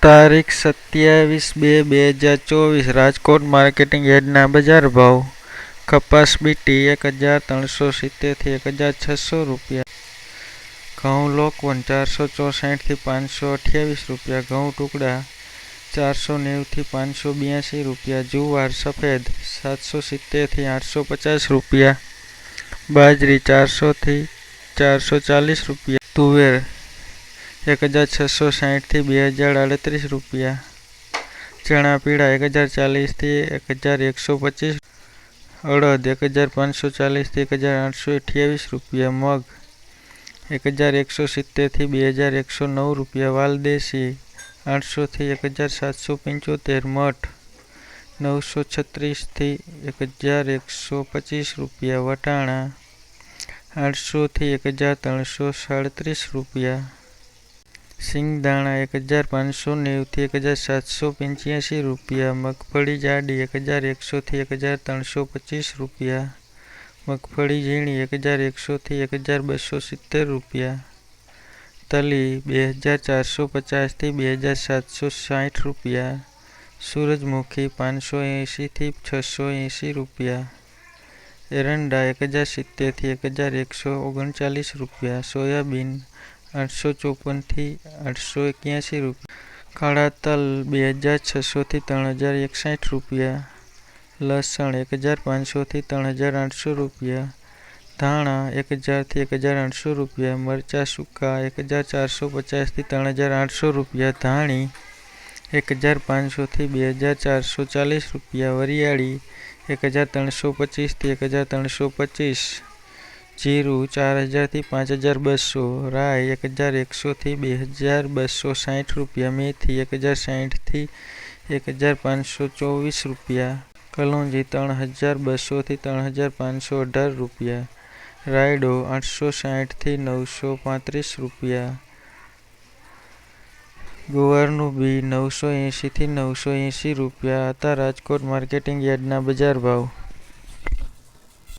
તારીખ 27/2/2024 રાજકોટ માર્કેટિંગ યાર્ડના બજાર ભાવ. કપાસ બીટી 1370 થી 1600 રૂપિયા. ઘઉં લોકવન 464 થી 528 રૂપિયા. ઘઉં ટુકડા 490 થી 582 રૂપિયા. જુવાર સફેદ 770 થી 850 રૂપિયા. બાજરી 400 થી 440 રૂપિયા. તુવેર 1660 થી 2038 રૂપિયા. ચણા પીળા 1040 થી 1125. અડદ 1540 થી 1828 રૂપિયા. મગ 1170 થી 2109 રૂપિયા. વાલદેશી 800 થી 1775. મઠ 936 થી 1125 રૂપિયા. વટાણા 800 થી 1337 રૂપિયા. સિંગદાણા 1590 થી 1785 રૂપિયા. મગફળી જાડી 1100 થી 1325 રૂપિયા. મગફળી ઝીણી 1100 થી 1270 રૂપિયા. તલી 2450 થી 2760 રૂપિયા. સૂરજમુખી 580 થી 680 રૂપિયા. એરંડા 1070 થી 1139 રૂપિયા. સોયાબીન 854 થી 881 રૂપિયા. કાળા તલ 2600 થી 3061 રૂપિયા. લસણ 1500 થી 3800 રૂપિયા. ધાણા 1000 થી 1800 રૂપિયા. મરચાં સૂકા 1450 થી 3800 રૂપિયા. ધાણી 1500 થી 2440 રૂપિયા. વરિયાળી 1325 થી 1325. જીરું 4000 થી 5200. રાઈ 1100 થી 2260 રૂપિયા. મેથી 1060 થી 1524 રૂપિયા. કલોંજી 3200 થી 3518 રૂપિયા. રાયડો 860 થી 935 રૂપિયા. ગુવારનું બી 980 થી 980 રૂપિયા. હતા રાજકોટ માર્કેટિંગ યાર્ડના બજાર ભાવ.